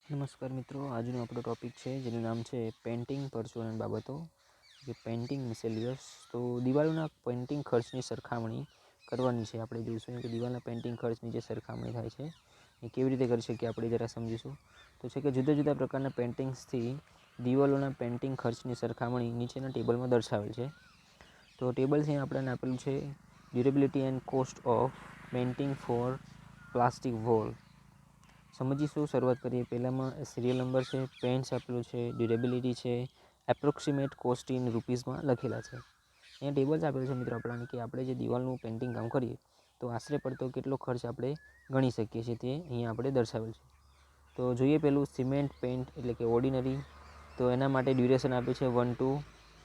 નમસ્કાર મિત્રો, આજનો આપણો ટોપિક છે જેનું નામ છે પેઇન્ટિંગ પરચુરણ બાબતો કે પેઇન્ટિંગ મિસેલિયસ. તો દિવાલોના પેઇન્ટિંગ ખર્ચની સરખામણી કરવાની છે. આપણે જોઈશું કે દિવાલના પેઇન્ટિંગ ખર્ચની જે સરખામણી થાય છે એ કેવી રીતે કરી શકીએ આપણે જરા સમજીશું. તો છે કે જુદા જુદા પ્રકારના પેઇન્ટિંગ્સથી દિવાલોના પેઇન્ટિંગ ખર્ચની સરખામણી નીચેના ટેબલમાં દર્શાવેલ છે. તો ટેબલ છે આપણને આપેલું છે durability and cost of painting for plastic wall. સમજીશું. શરૂઆત કરીએ. પહેલામાં સિરિયલ નંબર છે, પેન્ટ્સ આપેલું છે, ડ્યુરેબિલિટી છે, એપ્રોક્સિમેટ કોસ્ટ ઇન રૂપીઝમાં લખેલા છે. અહીંયા ટેબલ્સ આપેલું છે મિત્રો આપણને કે આપણે જે દિવાલનું પેઇન્ટિંગ કામ કરીએ તો આશરે પડતો કેટલો ખર્ચ આપણે ગણી શકીએ છીએ તે અહીંયા આપણે દર્શાવેલ છે. તો જોઈએ પેલું સિમેન્ટ પેઇન્ટ એટલે કે ઓર્ડિનરી. તો એના માટે ડ્યુરેશન આપ્યું છે 1 to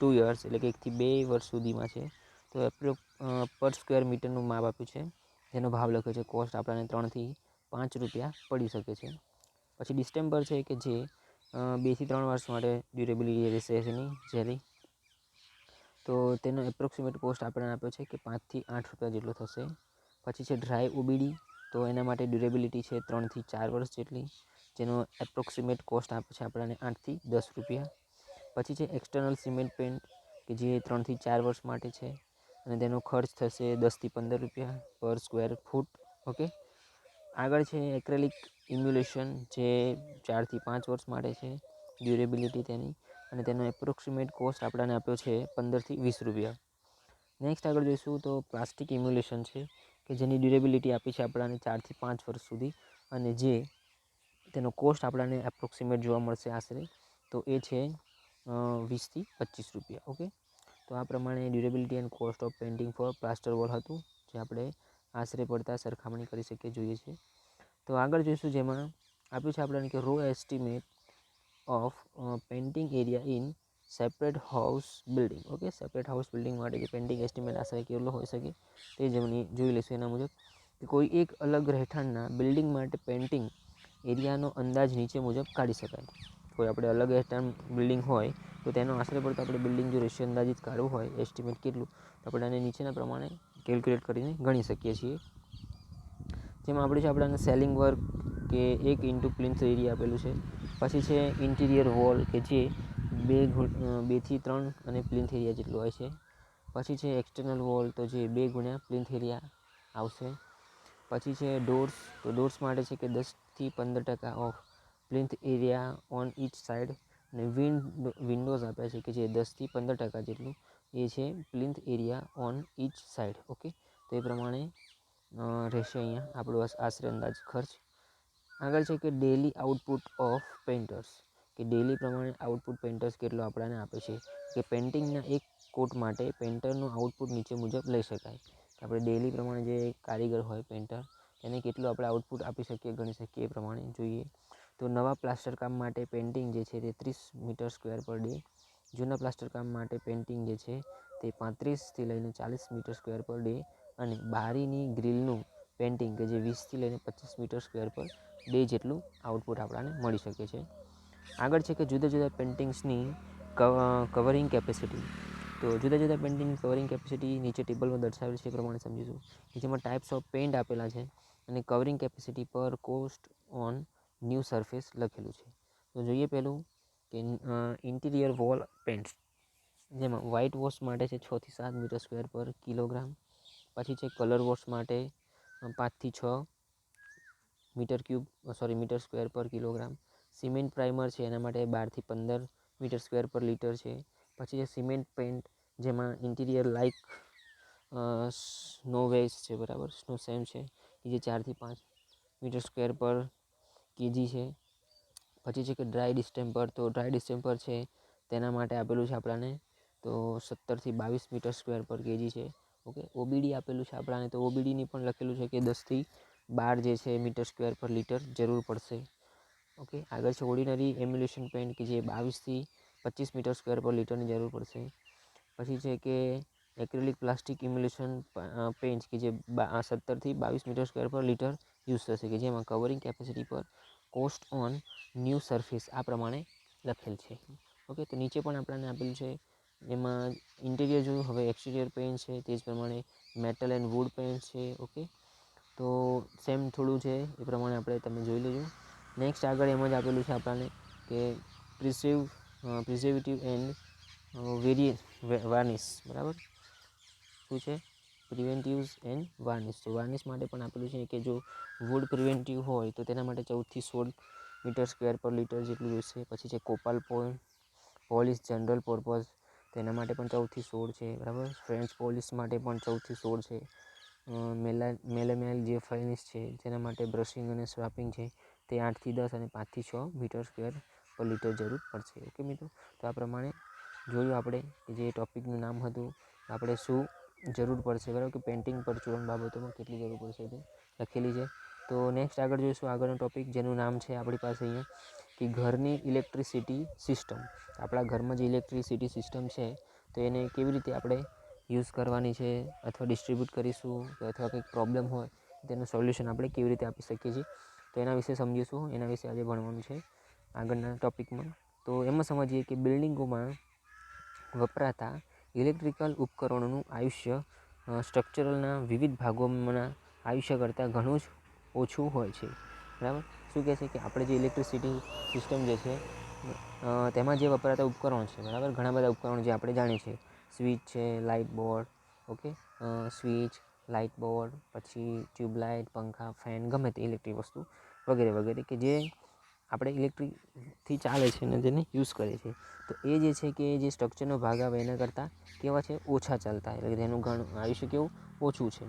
2 years એટલે કે 1 થી 2 વર્ષ સુધીમાં છે. તો પર સ્ક્વેર મીટરનું માપ આપ્યું છે, જેનો ભાવ લખ્યો છે. કોસ્ટ આપણને 3 થી 5 રૂપિયા પડી શકે છે. પછી ડિસ્ટેમ્બર છે કે જે 2 થી 3 વર્ષ માટે ડ્યુરેબિલિટી રહેશે એની જેરી. તો તેનો એપ્રોક્સિમેટ કોસ્ટ આપણને આપ્યો છે કે 5 થી 8 રૂપિયા જેટલો થશે. પછી છે ડ્રાય ઓબીડી. તો એના માટે ડ્યુરેબિલિટી છે 3 થી 4 વર્ષ જેટલી, જેનો એપ્રોક્સિમેટ કોસ્ટ આપે છે આપણને 8 થી 10 રૂપિયા. પછી છે એક્સટર્નલ સિમેન્ટ પેઇન્ટ કે જે 3 થી 4 વર્ષ માટે છે અને તેનો ખર્ચ થશે 10 થી 15 રૂપિયા પર સ્ક્વેર ફૂટ. ઓકે. આગળ છે એક્રેલિક ઇમ્યુલેશન જે 4 થી 5 વર્ષ માટે છે ડ્યુરેબિલિટી તેની, અને તેનો એપ્રોક્સિમેટ કોસ્ટ આપણને આપ્યો છે 15 થી 20 રૂપિયા. નેક્સ્ટ આગળ જોઈશું તો પ્લાસ્ટિક ઇમ્યુલેશન છે કે જેની ડ્યુરેબિલિટી આપી છે આપણને 4 થી 5 વર્ષ સુધી, અને જે તેનો કોસ્ટ આપણને એપ્રોક્સિમેટ જોવા મળશે આશરે, તો એ છે 20 થી 25 રૂપિયા. ઓકે. તો આ પ્રમાણે durability and cost of painting for plaster wall હતું, જે આપણે આશરે પડતા સરખામણી કરી શકીએ જોઈએ છે. તો આગળ જોઈશું જેમાં આપ્યું છે આપણને કે raw estimate of painting area in separate house building. Okay. Separate house building માટે જે પેઇન્ટિંગ એસ્ટિમેટ આશરે કેટલો હોઈ શકે તે જોઈ લઈશું. એના મુજબ કે કોઈ એક અલગ રહેઠાણના બિલ્ડિંગ માટે પેઇન્ટિંગ એરિયાનો અંદાજ નીચે મુજબ કાઢી શકાય. કોઈ આપણે અલગ રહેઠાણ બિલ્ડિંગ હોય તો તેનો આશરે પડતો આપણે બિલ્ડિંગ જો રેશિયો અંદાજિત કાઢવું હોય એસ્ટિમેટ કેટલું, તો આપણે આને નીચેના પ્રમાણે કેલ્ક્યુલેટ કરીને ગણી શકીએ છીએ. જેમાં આપણે છે આપણને સેલિંગ વર્ક કે 1 ઇન્ટુ પ્લિન્થ એરિયા આપેલું છે. પછી છે ઇન્ટિરિયર વોલ કે જે 2 થી 3 અને પ્લિન્થ એરિયા જેટલું હોય છે. પછી છે એક્સટર્નલ વોલ તો જે 2 ગુણ્યા પ્લિન્થ એરિયા આવશે. પછી છે ડોર્સ. તો ડોર્સ માટે છે કે 10 થી 15% of plinth area on each side, અને વિન્ડોઝ આપ્યા છે કે જે 10 થી 15% જેટલું એ છે plinth area on each side. Okay. તો એ પ્રમાણે રહેશે અહીંયા આપણો આશરે અંદાજ ખર્ચ. આગળ છે કે ડેલી આઉટપુટ ઓફ પેઇન્ટર્સ, કે ડેલી પ્રમાણે આઉટપુટ પેઇન્ટર્સ કેટલો આપણને આપે છે કે પેઇન્ટિંગના એક કોટ માટે પેઇન્ટરનું આઉટપુટ નીચે મુજબ લઈ શકાય. કે આપણે ડેલી પ્રમાણે જે કારીગર હોય પેઇન્ટર એને કેટલું આપણે આઉટપુટ આપી શકીએ ગણી શકીએ એ પ્રમાણે જોઈએ. તો નવા પ્લાસ્ટર કામ માટે પેઇન્ટિંગ જે છે તે 30 મીટર સ્ક્વેર પર ડે. જૂના પ્લાસ્ટર કામ માટે પેઇન્ટિંગ જે છે તે 35થી લઈને 40 મીટર સ્ક્વેર પર ડે, અને બારીની ગ્રીલનું પેઇન્ટિંગ કે જે 20 થી લઈને 25 મીટર સ્ક્વેર પર ડે જેટલું આઉટપુટ આપણને મળી શકે છે. આગળ છે કે જુદા જુદા પેઇન્ટિંગ્સની કવરિંગ કેપેસિટી. તો જુદા જુદા પેઇન્ટિંગ કવરિંગ કેપેસિટી નીચે ટેબલમાં દર્શાવેલ છે એ પ્રમાણે સમજીશું. જેમાં ટાઈપ્સ ઓફ પેઇન્ટ આપેલા છે અને કવરિંગ કેપેસિટી પર કોસ્ટ ઓન ન્યૂ સરફેસ લખેલું છે. તો જોઈએ પહેલું કે ઇન્ટિરિયર વોલ પેઇન્ટ્સ, જેમાં વ્હાઇટ વોશ માટે છે 6 થી 7 મીટર સ્ક્વેર પર કિલોગ્રામ. પછી છે કલર વોશ માટે 5 થી 6 મીટર સ્ક્વેર પર કિલોગ્રામ. સિમેન્ટ પ્રાઇમર છે એના માટે 12 થી 15 મીટર સ્ક્વેર પર લીટર છે. પછી છે સિમેન્ટ પેઇન્ટ, જેમાં ઇન્ટિરિયર લાઇક સ્નો વેસ છે, બરાબર, સ્નો સેમ છે, કે જે 4 થી 5 મીટર સ્ક્વેર પર કેજી છે. પછી છે કે ડ્રાય ડિસ્ટેમ્પર. તો ડ્રાય ડિસ્ટેમ્પર છે તેના માટે આપેલું છે આપણને તો 17 થી 22 મીટર સ્ક્વેર પર કેજી છે. ઓકે. ઓબીડી આપેલું છે આપણને, તો ઓબીડીની પણ લખેલું છે કે 10 થી 12 જે છે મીટર સ્ક્વેર પર લીટર જરૂર પડશે. ઓકે. આગળ છે ઓર્ડિનરી એમ્યુલેશન પેઇન્ટ કે જે 22 થી 25 મીટર સ્ક્વેર પર લીટરની જરૂર પડશે. પછી છે કે એક્રેલિક પ્લાસ્ટિક ઇમ્યુલેશન પેઇન્ટ કે જે 17 થી 22 મીટર સ્ક્વેર પર લીટર યુઝ થશે, કે જેમાં કવરિંગ કેપેસિટી પર કોસ્ટ ઓન ન્યૂ સરફેસ આ પ્રમાણે લખેલ છે. ઓકે. તો નીચે પણ આપણને આપેલું છે. એમાં ઇન્ટિરિયર જોયું, હવે એક્સટિરિયર પેઇન્ટ છે તે જ પ્રમાણે મેટલ એન્ડ વુડ પેઇન્ટ છે. ઓકે. તો સેમ થોડું છે એ પ્રમાણે તમે જોઈ લેજો. નેક્સ્ટ આગળ એમ જ આપેલું છે આપણને કે પ્રિઝર્વેટિવ એન્ડ વાર્નિશ, બરાબર. શું છે? પ્રિવેન્ટિવ્સ એન્ડ વાર્નિશ. તો વાર્નિશ માટે પણ આપેલું છે કે જો વુડ પ્રિવેન્ટિવ હોય તો તેના માટે 14 થી 16 મીટર સ્ક્વેર પર લીટર જેટલું જોઈશે. પછી છે કોપાલ પોલિશ જનરલ પર્પઝ, તેના માટે પણ 14 થી 16 છે, બરાબર. ફ્રેન્ચ પોલિશ માટે પણ 14 થી 16 છે. મેલેમાઇલ જે ફર્નિશ છે જેના માટે બ્રશિંગ અને સ્વાપિંગ છે તે 8 થી 10 અને 5 થી 6 મીટર સ્ક્વેર પર લીટર જરૂર પડશે. ઓકે મિત્રો, તો આ પ્રમાણે જોયું આપણે કે જે ટૉપિકનું નામ હતું આપણે શું જરૂર પડશે, બરાબર, કે પેઇન્ટિંગ પરચુરણ બાબતોમાં કેટલી જરૂર પડશે તે લખેલી છે. તો નેક્સ્ટ આગળ જોઈશું આગળનો ટૉપિક જેનું નામ છે આપણી પાસે અહીંયા કે ઘરની ઇલેક્ટ્રિસિટી સિસ્ટમ. આપણા ઘરમાં જે ઇલેક્ટ્રિસિટી સિસ્ટમ છે તો એને કેવી રીતે આપણે યુઝ કરવાની છે અથવા ડિસ્ટ્રીબ્યુટ કરીશું અથવા કંઈક પ્રોબ્લેમ હોય તેનું સોલ્યુશન આપણે કેવી રીતે આપી શકીએ છીએ, તો એના વિશે સમજીશું. એના વિશે આજે ભણવાનું છે આગળના ટૉપિકમાં. તો એમાં સમજીએ કે બિલ્ડિંગોમાં વપરાતા ઇલેક્ટ્રિકલ ઉપકરણોનું આયુષ્ય સ્ટ્રક્ચરલના વિવિધ ભાગોના આયુષ્ય કરતાં ઘણું જ ઓછું હોય છે, બરાબર. શું કહે છે કે આપણે જે ઇલેક્ટ્રિસિટી સિસ્ટમ જે છે તેમાં જે વપરાતા ઉપકરણો છે, બરાબર, ઘણા બધા ઉપકરણો જે આપણે જાણીએ છીએ, સ્વિચ છે, light board, okay, switch, light board, પછી ટ્યુબલાઇટ, પંખા, ફેન, ગમે તે ઇલેક્ટ્રિક વસ્તુ વગેરે વગેરે કે જે આપણે ઇલેક્ટ્રિકથી ચાલે છે અને તેને યુઝ કરીએ છીએ. તો એ જે છે કે જે સ્ટ્રક્ચરનો ભાગ આવે એના કરતાં કેવા છે? ઓછા ચાલતા, એટલે કે તેનું આયુષ્ય કેવું? ઓછું છે.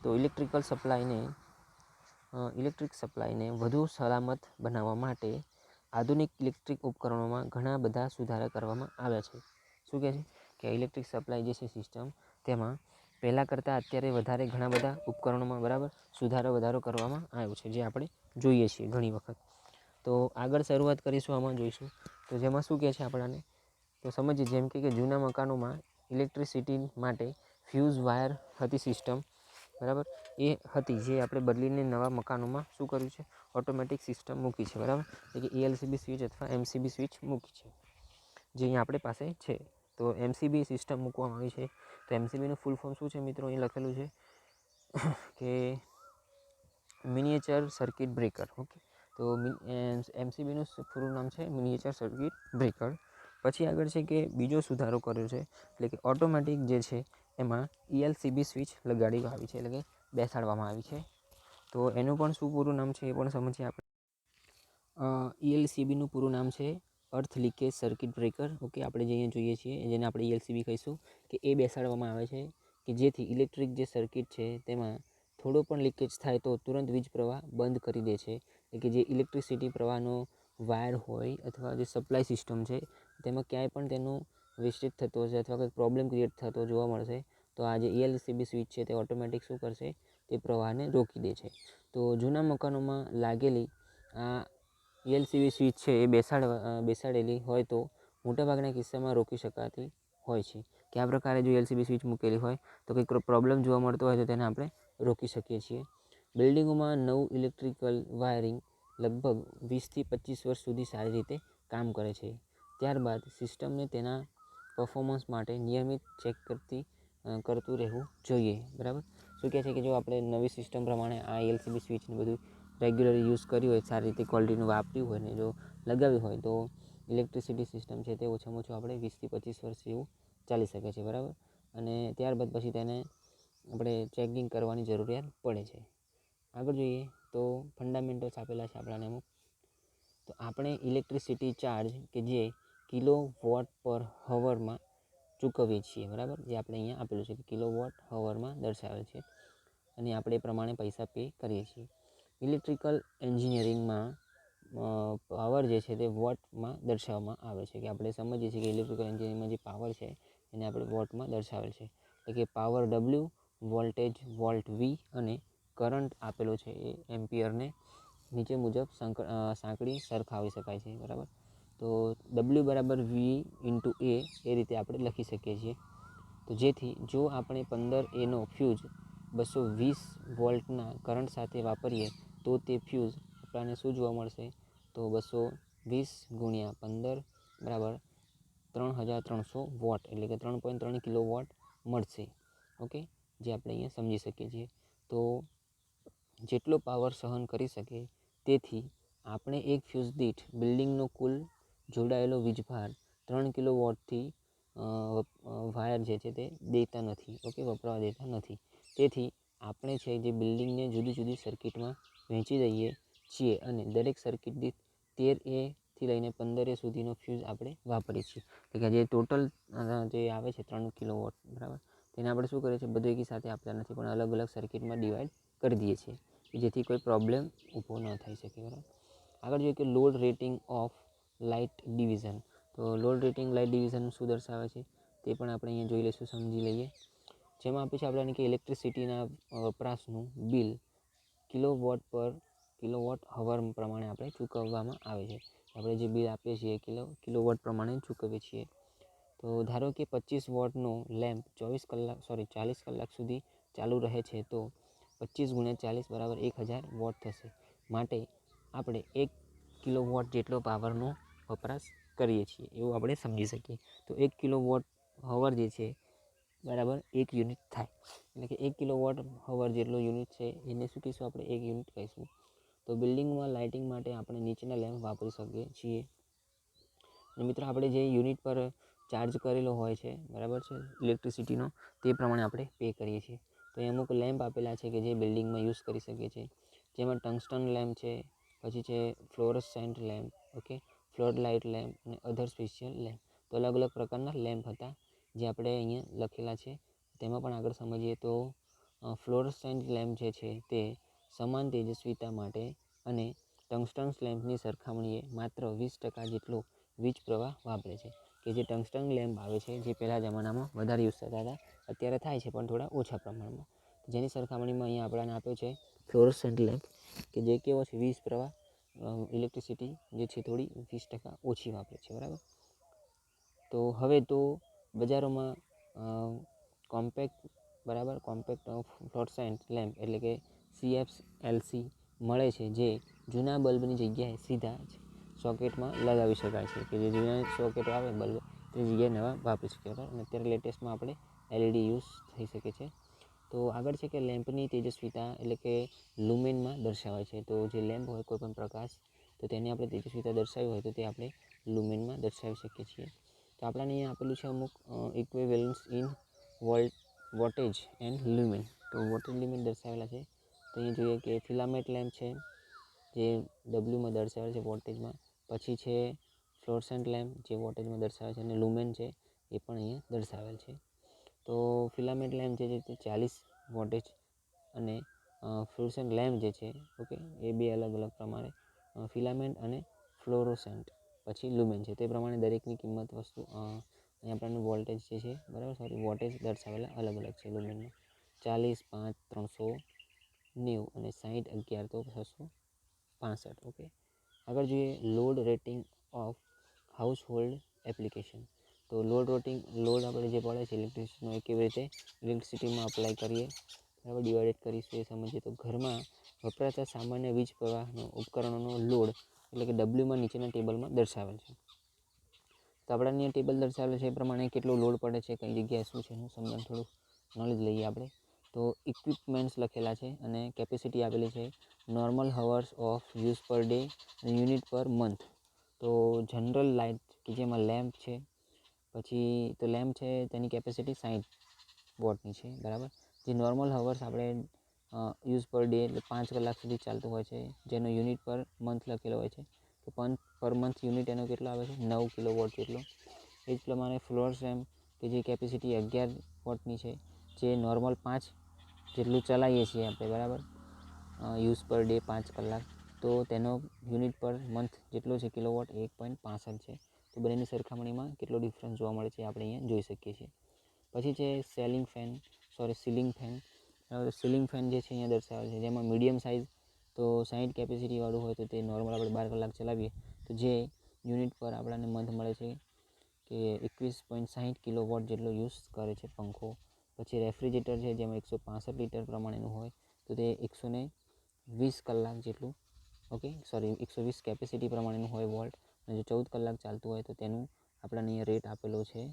તો ઇલેક્ટ્રિક સપ્લાયને વધુ સલામત બનાવવા માટે આધુનિક ઇલેક્ટ્રિક ઉપકરણોમાં ઘણા બધા સુધારા કરવામાં આવ્યા છે. શું કહે છે કે ઇલેક્ટ્રિક સપ્લાય જે છે સિસ્ટમ તેમાં પહેલાં કરતાં અત્યારે વધારે ઘણા બધા ઉપકરણોમાં, બરાબર, વધારો કરવામાં આવ્યો છે, જે આપણે જોઈએ છીએ ઘણી વખત. તો આગળ શરૂઆત કરીશું, આમાં જોઈશું. તો જેમાં શું કહે છે આપણાને, તો સમજીએ. જેમ કે જૂના મકાનોમાં ઇલેક્ટ્રિસિટી માટે ફ્યુઝ વાયર હતી સિસ્ટમ, બરાબર, એ હતી જે આપણે બદલીને નવા મકાનોમાં શું કર્યું છે? ઓટોમેટિક સિસ્ટમ મૂકી છે, બરાબર, એટલે કે એલસીબી સ્વિચ અથવા એમસીબી સ્વિચ મૂકી છે, જે અહીંયા આપણી પાસે છે. તો એમસીબી સિસ્ટમ મૂકવામાં આવી છે. તો એમસીબીનું ફૂલ ફોર્મ શું છે મિત્રો? અહીં લખેલું છે કે મિનિએચર સર્કિટ બ્રેકર. ઓકે, તો એમસીબીનું પૂરું નામ છે મિનિએચર સર્કિટ બ્રેકર. પછી આગળ છે કે બીજો સુધારો કર્યો છે, એટલે કે ઓટોમેટિક જે છે એમાં ઈએલસીબી સ્વિચ લગાડી આવી છે, એટલે કે બેસાડવામાં આવી છે. તો એનું પણ શું પૂરું નામ છે એ પણ સમજીએ આપણે. ઈએલસીબીનું પૂરું નામ છે અર્થ લીકેજ સર્કિટ બ્રેકર. ઓકે, આપણે જે અહીંયા જોઈએ છીએ જેને આપણે ઈએલસીબી કહીશું, કે એ બેસાડવામાં આવે છે કે જેથી ઇલેક્ટ્રિક જે સર્કિટ છે તેમાં થોડો પણ લીકેજ થાય તો તુરંત વીજ પ્રવાહ બંધ કરી દે છે. એટલે કે જે ઇલેક્ટ્રિસિટી પ્રવાહનો વાયર હોય અથવા જે સપ્લાય સિસ્ટમ છે તેમાં ક્યાંય પણ તેનું વેસ્ટેજ થતો હશે અથવા કંઈક પ્રોબ્લેમ ક્રિએટ થતો જોવા મળશે તો આ જે ઈએલસીબી સ્વિચ છે તે ઓટોમેટિક શું કરશે? તે પ્રવાહને રોકી દે છે. તો જૂના મકાનોમાં લાગેલી આ ઈએલસીબી સ્વિચ છે એ બેસાડેલી હોય તો મોટાભાગના કિસ્સામાં રોકી શકાતી હોય છે. કે આ પ્રકારે જો એલસીબી સ્વિચ મૂકેલી હોય તો કંઈક પ્રોબ્લેમ જોવા મળતો હોય તો તેને આપણે રોકી શકીએ છીએ. બિલ્ડિંગોમાં નવું ઇલેક્ટ્રિકલ વાયરિંગ લગભગ 20 થી 25 વર્ષ સુધી સારી રીતે કામ કરે છે. ત્યારબાદ સિસ્ટમને તેના પરફોર્મન્સ માટે નિયમિત ચેક કરતું રહેવું જોઈએ, બરાબર. શું કહે છે કે જો આપણે નવી સિસ્ટમ પ્રમાણે આ એલસીબી સ્વિચને બધું રેગ્યુલર યુઝ કર્યું હોય, સારી રીતે ક્વોલિટીનું વાપર્યું હોય ને જો લગાવ્યું હોય તો ઇલેક્ટ્રિસિટી સિસ્ટમ છે તે ઓછામાં ઓછું આપણે 20 થી 25 વર્ષ જેવું ચાલી શકે છે, બરાબર. અને ત્યારબાદ પછી તેને આપણે ચેકિંગ કરવાની જરૂરિયાત પડે છે. આગળ જોઈએ તો ફંડામેન્ટલ્સ આપેલા છે આપણાને અમુક. તો આપણે ઇલેક્ટ્રિસિટી ચાર્જ કે જે કિલો વોટ પર હવરમાં ચૂકવીએ છીએ, બરાબર, જે આપણે અહીંયા આપેલું છે કે કિલો વોટ હવરમાં દર્શાવેલ છે અને આપણે એ પ્રમાણે પૈસા પે કરીએ છીએ. ઇલેક્ટ્રિકલ એન્જિનિયરિંગમાં પાવર જે છે તે વોટમાં દર્શાવવામાં આવે છે. કે આપણે સમજીએ છીએ કે ઇલેક્ટ્રિકલ એન્જિનિયરિંગમાં જે પાવર છે એને આપણે વોટમાં દર્શાવેલ છે. એટલે કે પાવર ડબલ્યુ, વોલ્ટેજ વોલ્ટ વી અને કરંટ આપેલો છે એ એમ્પિયરને નીચે મુજબ સાંકળી સરખાવી શકાય છે, બરાબર. તો ડબલ્યુ બરાબર વી ઇન્ટુ એ રીતે આપણે લખી શકીએ છીએ. તો જેથી જો આપણે 15 એનો ફ્યુઝ 220 વોલ્ટના કરંટ સાથે વાપરીએ તો તે ફ્યુઝ આપણને શું જોવા મળશે? તો 220 ગુણ્યા 15 બરાબર 3300 વોટ, એટલે કે 3.3 કિલો વોટ મળશે. ઓકે, જે આપણે અહીંયા સમજી શકીએ છીએ. તો જેટલો પાવર સહન કરી શકે તેથી આપણે એક ફ્યુઝ દીઠ બિલ્ડિંગનો કુલ જોડાયેલો વીજભાર 3 કિલોવોટથી વાયર જે છે તે દેતા નથી, ઓકે, વપરાવા દેતા નથી. તેથી આપણે છે જે બિલ્ડિંગને જુદી જુદી સર્કિટમાં વહેંચી દઈએ છીએ અને દરેક સર્કિટ દીઠ 13A થી લઈને 15A સુધીનો ફ્યુઝ આપણે વાપરીએ છીએ. એટલે કે જે ટોટલ જે આવે છે 3 કિલોવોટ, બરાબર, તેને આપણે શું કરીએ છીએ, બધું એકી સાથે આપતા નથી, પણ અલગ અલગ સર્કિટમાં ડિવાઈડ કરી દઈએ છીએ જેથી કોઈ પ્રોબ્લેમ ઊભો ન થઈ શકે, બરાબર. આગળ જોઈએ કે load rating of light division. તો લોડ રેટિંગ લાઇટ ડિવિઝન શું દર્શાવે છે તે પણ આપણે અહીંયા જોઈ લઈશું, સમજી લઈએ. જેમાં આપે છે આપણને કે ઇલેક્ટ્રિસિટીના વપરાશનું બિલ કિલોવોટ હવર પ્રમાણે આપણે ચૂકવવામાં આવે છે. આપણે જે બિલ આપીએ છીએ કિલોવોટ પ્રમાણે ચૂકવીએ છીએ. તો ધારો કે 25 વોટનો લેમ્પ 40 કલાક સુધી ચાલુ રહે છે, તો 25 × 40 બરાબર 1000 વોટ થશે. માટે આપણે 1 કિલોવોટ જેટલો પાવરનો વપરાશ કરીએ છીએ એવું આપણે સમજી શકીએ. તો 1 કિલોવોટ હવર જે છે બરાબર 1 યુનિટ થાય. એટલે કે 1 કિલોવોટ હવર જેટલો યુનિટ છે એને શું કહીશું, આપણે 1 યુનિટ કહીશું. તો બિલ્ડિંગમાં લાઇટિંગ માટે આપણે નીચેના લેમ્પ વાપરી શકીએ છીએ. અને મિત્રો આપણે જે યુનિટ પર ચાર્જ કરેલો હોય છે, બરાબર છે, ઇલેક્ટ્રિસિટીનો, તે પ્રમાણે આપણે પે કરીએ છીએ. તો એ અમુક લેમ્પ આપેલા છે કે જે બિલ્ડિંગમાં યુઝ કરી શકીએ છીએ, જેમાં ટંગસ્ટન લેમ્પ છે, પછી છે fluorescent lamp, okay, flood light lamp અને અધર સ્પેશિયલ લેમ્પ. તો અલગ અલગ પ્રકારના લેમ્પ હતા જે આપણે અહીંયા લખેલા છે. તેમાં પણ આગળ સમજીએ તો ફ્લોરોસેન્ટ લેમ્પ જે છે તે સમાન તેજસ્વીતા માટે અને ટંગસ્ટન લેમ્પની સરખામણીએ માત્ર 20% જેટલો વીજ પ્રવાહ વાપરે છે. કે જે ટંગસ્ટન લેમ્પ આવે છે જે પહેલાં જમાનામાં વધારે યુઝ થતા હતા, અત્યારે થાય છે પણ થોડા ઓછા પ્રમાણમાં. જેની સરખામણીમાં અહીંયા આપણને આપ્યો છે ફ્લોરોસેન્ટ લેમ્પ, કે જે કેવો છે, વીજ પ્રવાહ ઇલેક્ટ્રિસિટી જે છે થોડી 20% ઓછી વાપરે છે, બરાબર. તો હવે તો બજારોમાં કોમ્પેક્ટ ફ્લોરોસેન્ટ લેમ્પ એટલે કે CFLC મળે છે, જે જૂના બલ્બની જગ્યાએ સીધા જ સોકેટમાં લગાવી શકાય છે. કે જે જૂના સોકેટો આવે બલ્બ તે જગ્યાએ નવા વાપરી શકીએ, બરાબર. અને અત્યારે લેટેસ્ટમાં આપણે LED યુઝ થઈ શકે છે. તો આગળ છે કે લેમ્પની તેજસ્વીતા એટલે કે લુમેનમાં દર્શાવાય છે. તો જે લેમ્પ હોય કોઈ પણ પ્રકાશ, તો તેને આપણે તેજસ્વીતા દર્શાવી હોય તો તે આપણે લુમેનમાં દર્શાવી શકીએ છીએ. તો આપણાને અહીંયા આપેલું છે અમુક ઇક્વિવેલન્સ ઇન વોટેજ એન્ડ લ્યુમેન. તો વોટેજ લ્યુમેન દર્શાવેલા છે. તો અહીંયા જોઈએ કે ફિલામેન્ટ લેમ્પ છે જે ડબલ્યુમાં દર્શાવેલ છે વોટેજમાં. પછી છે ફ્લોરોસેન્ટ લેમ્પ જે વોટેજમાં દર્શાવે છે, અને લુમેન છે એ પણ અહીંયા દર્શાવેલ છે. તો ફિલામેન્ટ લેમ્પ જે છે તે 40 વોટેજ અને ફ્લોરોસેન્ટ લેમ્પ જે છે, ઓકે, એ બે અલગ અલગ પ્રમાણે ફિલામેન્ટ અને ફ્લોરોસેન્ટ પછી લુમેન છે, તે પ્રમાણે દરેકની કિંમત વસ્તુ અહીંયા આપણને વોલ્ટેજ જે છે, બરાબર, વોટેજ દર્શાવેલા અલગ અલગ છે. લુમેનમાં 40, 5, 390 અને 60, 11 તો 665, ઓકે. આગળ જોઈએ load rating of house hold application. તો લોડ આપણે જે પડે છે ઇલેક્ટ્રિસિટીનો એ કેવી રીતે ઇલેક્ટ્રિસિટીમાં અપ્લાય કરીએ, બરાબર, ડિવાઇડેડ કરીશું એ સમજીએ. તો ઘરમાં વપરાતા સામાન્ય વીજ પ્રવાહનો ઉપકરણોનો લોડ એટલે કે ડબલ્યુમાં નીચેના ટેબલમાં દર્શાવેલ છે. તો આપણે અહીંયા ટેબલ દર્શાવેલ છે એ પ્રમાણે કેટલો લોડ પડે છે, કઈ જગ્યાએ શું છે એનું સમજણ થોડું નોલેજ લઈએ આપણે. તો ઇક્વિપમેન્ટ્સ લખેલા છે અને કેપેસિટી આપેલી છે, normal hours of use per day અને યુનિટ પર મંથ. તો જનરલ લાઇટ કે જેમાં લેમ્પ છે, પછી તો લેમ્પ છે તેની કેપેસિટી 60 વોટની છે, બરાબર. જે નોર્મલ હવર્સ આપણે યુઝ પર ડે એટલે 5 કલાક સુધી ચાલતું હોય છે, જેનો યુનિટ પર મંથ લખેલો હોય છે. તો પર મંથ યુનિટ એનો કેટલો આવે છે, 9 કિલોવોટ જેટલો. એ જ પ્રમાણે ફ્લોરોસેન્ટ કે જે કેપેસિટી 11 વોટની છે, જે નોર્મલ 5 જેટલું ચલાવીએ છીએ આપણે, બરાબર, યુઝ પર ડે 5 કલાક, તો તેનો યુનિટ પર મંથ જેટલો છે કિલોવોટ 1.65 છે. તો બંનેની સરખામણીમાં કેટલો ડિફરન્સ જોવા મળે છે આપણે અહીંયા જોઈ શકીએ છીએ. પછી છે સીલિંગ ફેન. સીલિંગ ફેન જે છે અહીંયા દર્શાવેલ છે, જેમાં મીડિયમ સાઇઝ તો 60 કેપેસિટીવાળું હોય તો તે નોર્મલ આપણે 12 કલાક ચલાવીએ તો જે યુનિટ પર આપણને મંથ મળે છે કે 21.60 કિલોવોટ જેટલો યુઝ કરે છે પંખો. પછી રેફ્રિજરેટર છે જેમાં 165 લીટર પ્રમાણેનું હોય તો તે 120 કલાક જેટલું, ઓકે, 120 કેપેસિટી પ્રમાણેનું હોય વોલ્ટ. અને જો 14 કલાક ચાલતું હોય તો તેનું આપણને અહીંયા રેટ આપેલો છે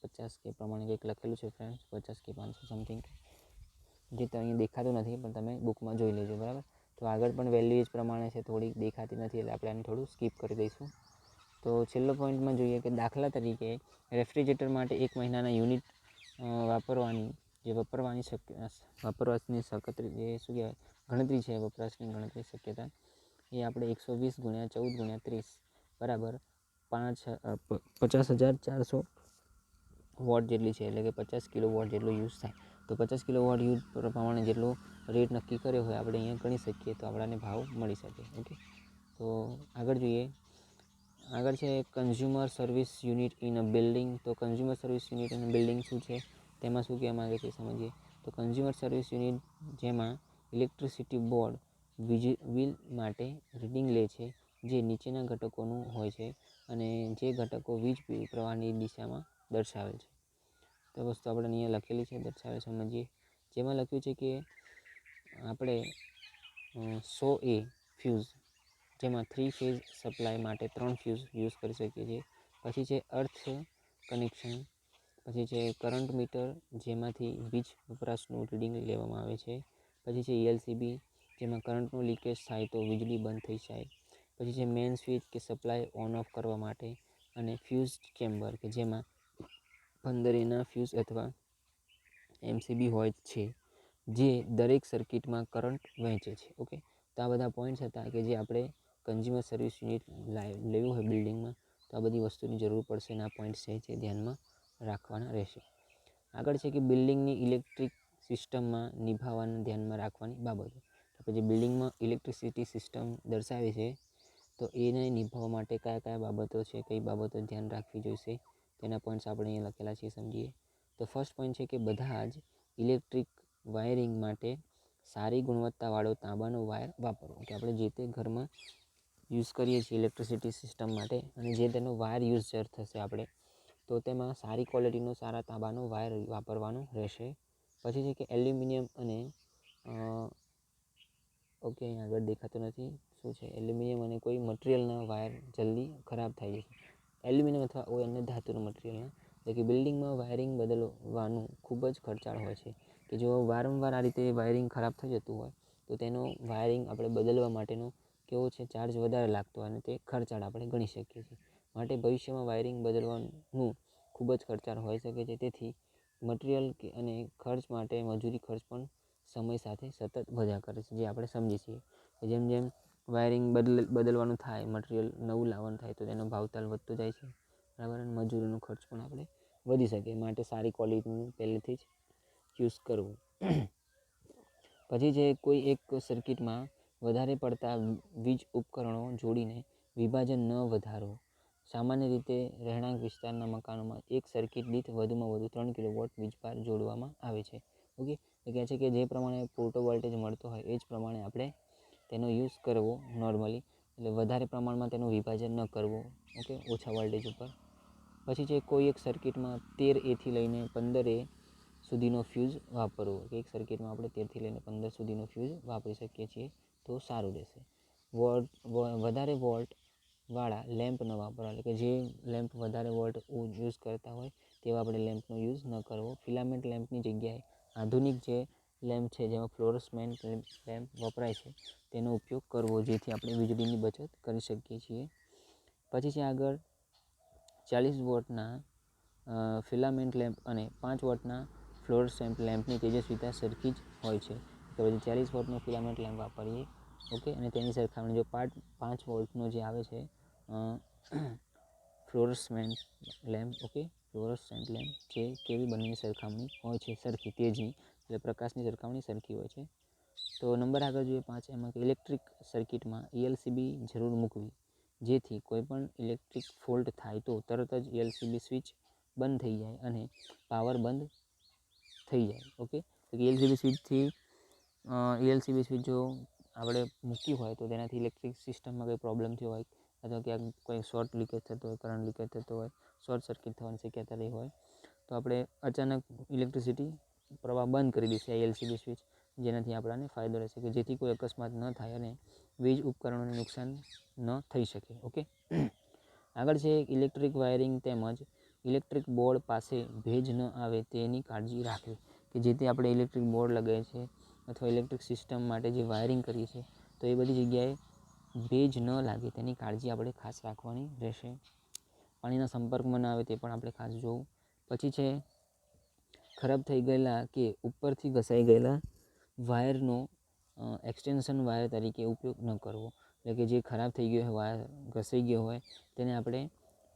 50 કે પ્રમાણે કંઈક લખેલું છે ફ્રેન્ડ્સ, 50 કે 500 સમથિંગ, જે તો અહીંયા દેખાતું નથી પણ તમે બુકમાં જોઈ લેજો, બરાબર. તો તો આગળ પણ વેલ્યુ જ પ્રમાણે છે, થોડીક દેખાતી નથી એટલે આપણે આને થોડું સ્કીપ કરી દઈશું. તો છેલ્લો પોઈન્ટમાં જોઈએ કે દાખલા તરીકે રેફ્રિજરેટર માટે 1 મહિનાના યુનિટ વાપરવાની જે શું કહેવાય ગણતરી છે, વપરાશની ગણતરી શક્યતા એ આપણે 120 × 14 × 30 બરાબર 50,400 વોટ જેટલી છે, એટલે કે 50 કિલોવોટ જેટલો યુઝ થાય. તો 50 કિલોવોટ યુઝ પ્રમાણે જેટલો રેટ નક્કી કર્યો હોય આપણે અહીંયા ગણી શકીએ તો આપણને ભાવ મળી શકે. ઓકે, તો આગળ જોઈએ. આગળ છે consumer service unit in a building. તો consumer service unit in building શું છે, તેમાં શું કહેવામાં આવે છે સમજીએ. તો કન્ઝ્યુમર સર્વિસ યુનિટ જેમાં ઇલેક્ટ્રિસિટી બોર્ડ વીજ માટે રીડિંગ લે છે, જે નીચેના ઘટકોનું હોય છે અને જે ઘટકો વીજ પ્રવાહની દિશામાં દર્શાવેલ છે. તો વસ્તુ આપણે અહીંયા લખેલી છે, દર્શાવે સમજીએ. જેમાં લખ્યું છે કે આપણે 100A ફ્યુઝ જેમાં 3 ફેઝ સપ્લાય માટે 3 ફ્યુઝ યુઝ કરી શકીએ છીએ. પછી છે અર્થ કનેક્શન, પછી છે કરંટ મીટર જેમાંથી વીજ વપરાશનું રીડિંગ લેવામાં આવે છે. પછી છે ELCB જેમાં કરંટનું લીકેજ થાય તો વીજળી બંધ થઈ જાય. પછી છે મેઇન સ્વિચ કે સપ્લાય ઓન ઓફ કરવા માટે, અને ફ્યુઝ ચેમ્બર કે જેમાં 15Aના ફ્યુઝ અથવા MCB હોય છે, જે દરેક સર્કિટમાં કરંટ વહેંચે છે. ઓકે, તો આ બધા પોઈન્ટ્સ હતા કે જે આપણે કન્ઝ્યુમર સર્વિસ યુનિટ લેવું હોય બિલ્ડિંગમાં તો આ બધી વસ્તુની જરૂર પડશે અને આ પોઈન્ટ્સ છે જે ધ્યાનમાં રાખવાના રહેશે. આગળ છે કે બિલ્ડિંગની ઇલેક્ટ્રિક સિસ્ટમમાં નિભાવવાના ધ્યાનમાં રાખવાની બાબતો. આપણે જે બિલ્ડિંગમાં ઇલેક્ટ્રિસિટી સિસ્ટમ દર્શાવે છે તો એને નિભાવવા માટે કયા કયા બાબતો છે, કઈ બાબતો ધ્યાન રાખવી જોઈશે તેના પોઈન્ટ્સ આપણે અહીંયા લખેલા છે, સમજીએ. તો ફર્સ્ટ પોઈન્ટ છે કે બધા જ ઇલેક્ટ્રિક વાયરિંગ માટે સારી ગુણવત્તાવાળો તાંબાનો વાયર વાપરવો. કે આપણે જે તે ઘરમાં યુઝ કરીએ છીએ ઇલેક્ટ્રિસિટી સિસ્ટમ માટે અને જે તેનો વાયર યુઝ થશે આપણે, તો તેમાં સારી ક્વોલિટીનો સારા તાંબાનો વાયર વાપરવાનો રહેશે. પછી છે કે એલ્યુમિનિયમ અને ઓકે અહીં આગળ દેખાતું નથી શું છે, એલ્યુમિનિયમ અને કોઈ મટીરિયલના વાયર જલ્દી ખરાબ થાય છે. એલ્યુમિનિયમ અથવા અન્ય ધાતુના મટીરિયલના, એટલે કે બિલ્ડિંગમાં વાયરિંગ બદલવાનું ખૂબ જ ખર્ચાળ હોય છે. કે જો વારંવાર આ રીતે વાયરિંગ ખરાબ થઈ જતું હોય તો તેનો વાયરિંગ આપણે બદલવા માટેનો કેવો છે ચાર્જ વધારે લાગતો હોય અને તે ખર્ચાળ આપણે ગણી શકીએ છીએ. માટે ભવિષ્યમાં વાયરિંગ બદલવાનું ખૂબ જ ખર્ચાળ હોઈ શકે છે. તેથી મટીરિયલ અને ખર્ચ માટે મજૂરી ખર્ચ પણ સમય સાથે સતત વધ્યા કરે છે, જે આપણે સમજીએ છીએ. જેમ જેમ વાયરિંગ બદલવાનું થાય, મટીરિયલ નવું લાવવાનું થાય તો તેનો ભાવતાલ વધતો જાય છે, બરાબર. અને મજૂરીનો ખર્ચ પણ આપણે વધી શકે, માટે સારી ક્વોલિટીનું પહેલેથી જ યુઝ કરવું. પછી જે કોઈ એક સર્કિટમાં વધારે પડતા વીજ ઉપકરણો જોડીને વિભાજન ન વધારો. સામાન્ય રીતે રહેણાંક વિસ્તારના મકાનોમાં એક સર્કિટ દીઠ વધુમાં વધુ 3 કિલોવોટ વીજભાર જોડવામાં આવે છે. ઓકે, એ કહે છે કે જે પ્રમાણે પૂરતો વોલ્ટેજ મળતો હોય એ જ પ્રમાણે આપણે તેનો યુઝ કરવો નોર્મલી, એટલે વધારે પ્રમાણમાં તેનું વિભાજન ન કરવું. ઓકે, ઓછા વોલ્ટેજ ઉપર. પછી છે કોઈ એક સર્કિટમાં 13Aથી લઈને 15A સુધીનો ફ્યુઝ વાપરવો. એક સર્કિટમાં આપણે 13થી લઈને 15 સુધીનો ફ્યુઝ વાપરી શકીએ છીએ તો સારું રહેશે. વધારે વોલ્ટવાળા લેમ્પ ન વાપરવા, એટલે કે જે લેમ્પ વધારે વોલ્ટ યુઝ કરતા હોય તેવા આપણે લેમ્પનો યુઝ ન કરવો. ફિલામેન્ટ લેમ્પની જગ્યાએ આધુનિક જે લેમ્પ છે જેમાં ફ્લોરોસેન્ટ લેમ્પ વપરાય છે તેનો ઉપયોગ કરવો, જેથી આપણે વીજળીની બચત કરી શકીએ છીએ. પછી છે આગળ 40 વોટના ફિલામેન્ટ લેમ્પ અને 5 વોટના ફ્લોરોસેન્ટ લેમ્પની તેજસ્વીતા સરખી જ હોય છે. તો પછી 40 વોટનો ફિલામેન્ટ લેમ્પ વાપરીએ. ઓકે, અને તેની સરખામણી જો 5 વોલ્ટનો જે આવે છે ફ્લોરોસેન્ટ લેમ્પ, ઓકે, ફ્લોરોસેન્ટ લેમ્પ જે કેવી બંનેની સરખામણી હોય છે સરખી, તેજની, એટલે પ્રકાશની સરખામણી સરખી હોય છે. તો નંબર આગળ જોઈએ 5, એમાં ઇલેક્ટ્રિક સર્કિટમાં ELCB જરૂર મૂકવી, જેથી કોઈપણ ઇલેક્ટ્રિક ફોલ્ટ થાય તો તરત જ ELCB સ્વિચ બંધ થઈ જાય અને પાવર બંધ થઈ જાય. ઓકે, તો ELCB સ્વિચ જો આપણે મૂક્યું હોય તો તેનાથી ઇલેક્ટ્રિક સિસ્ટમમાં કંઈ પ્રોબ્લેમ થયો હોય અથવા ક્યાંક કોઈ શોર્ટ લીકેજ થતો હોય, કરંટ લીકેજ થતો હોય, શોર્ટ સર્કિટ થવાની શક્યતા રહી હોય તો આપણે અચાનક ઇલેક્ટ્રિસિટી પ્રવાહ બંધ કરી દઈશું ELCB સ્વિચ, જેનાથી આપણને ફાયદો રહેશે કે જેથી કોઈ અકસ્માત ન થાય અને વીજ ઉપકરણોને નુકસાન ન થઈ શકે. ઓકે, આગળ છે ઇલેક્ટ્રિક વાયરિંગ તેમજ ઇલેક્ટ્રિક બોર્ડ પાસે ભેજ ન આવે તેની કાળજી રાખવી. કે જેથી આપણે ઇલેક્ટ્રિક બોર્ડ લગાવીએ છીએ અથવા ઇલેક્ટ્રિક સિસ્ટમ માટે જે વાયરિંગ કરીએ છીએ તો એ બધી જગ્યાએ ભેજ ન લાગે તેની કાળજી આપણે ખાસ રાખવાની રહેશે. પાણીના સંપર્કમાં ન આવે તે પણ આપણે ખાસ જોવું. પછી છે ખરાબ થઈ ગયેલા કે ઉપરથી ઘસાઈ ગયેલા વાયરનો એક્સટેન્શન વાયર તરીકે ઉપયોગ ન કરવો. એટલે કે જે ખરાબ થઈ ગયો હોય, વાયર ઘસાઈ ગયો હોય, તેને આપણે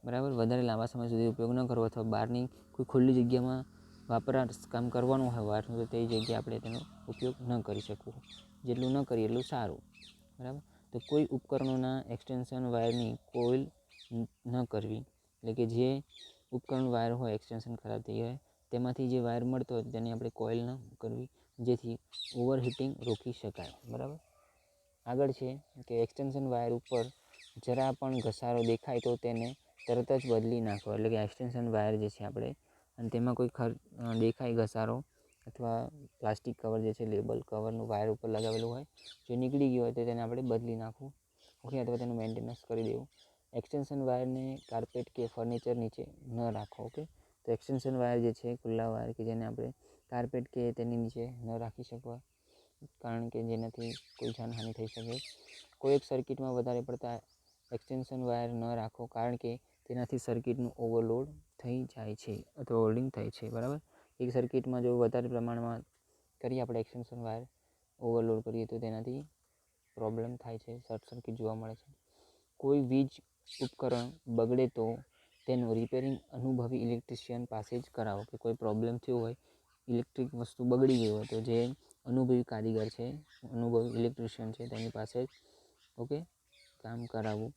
બરાબર વધારે લાંબા સમય સુધી ઉપયોગ ન કરવો, અથવા બહારની કોઈ ખુલ્લી જગ્યામાં કામ કરવાનું હોય વાયરનું, તો તે જગ્યાએ આપણે તેનો ઉપયોગ ન કરી શકવો. જેટલું ન કરીએ એટલું સારું, બરાબર. તો કોઈ ઉપકરણોના એક્સટેન્શન વાયરની કોઇલ ન કરવી. એટલે કે જે ઉપકરણ વાયર હોય એક્સટેન્શન ખરાબ થઈ હોય તેમાંથી જે વાયર મળતો હોય તેની આપણે કોઇલ ન કરવી, જેથી ઓવરહીટિંગ રોકી શકાય, બરાબર. આગળ છે કે એક્સટેન્શન વાયર ઉપર જરા પણ ઘસારો દેખાય તો તેને તરત જ બદલી નાખવો. એટલે કે એક્સટેન્શન વાયર જે છે આપણે, અને તેમાં કોઈ દેખાય ઘસારો અથવા પ્લાસ્ટિક કવર જે છે, લેબલ કવરનું વાયર ઉપર લગાવેલું હોય, જો નીકળી ગયું હોય તો તેને આપણે બદલી નાખવું, ઓકે, અથવા તેનું મેન્ટેનન્સ કરી દેવું. એક્સટેન્શન વાયરને કાર્પેટ કે ફર્નિચર નીચે ન રાખો, ઓકે. તો એક્સટેન્શન વાયર જે છે, ખુલ્લા વાયર કે જેને આપણે કાર્પેટ કે તેની નીચે ન રાખી શકવા, કારણ કે જેનાથી કોઈ જાનહાનિ થઈ શકે. કોઈ એક સર્કિટમાં વધારે પડતા એક્સટેન્શન વાયર ન રાખો, કારણ કે તેનાથી સર્કિટનું ઓવરલોડ થઈ જાય છે અથવા ઓવરલોડિંગ થાય છે, બરાબર. એક સર્કિટમાં જો વધારે પ્રમાણમાં કરીએ આપણે એક્સટેન્શન વાયર ઓવરલોડ કરીએ તો તેનાથી પ્રોબ્લેમ થાય છે, શોર્ટ સર્કિટ જોવા મળે છે. કોઈ વીજ ઉપકરણ બગડે તો તેનું રિપેરિંગ અનુભવી ઇલેક્ટ્રિશિયન પાસે જ કરાવો. કે કોઈ પ્રોબ્લેમ થયો હોય, ઇલેક્ટ્રિક વસ્તુ બગડી ગઈ હોય, તો જે અનુભવી કારીગર છે, અનુભવી ઇલેક્ટ્રિશિયન છે, તેની પાસે જ, ઓકે, કામ કરાવવું.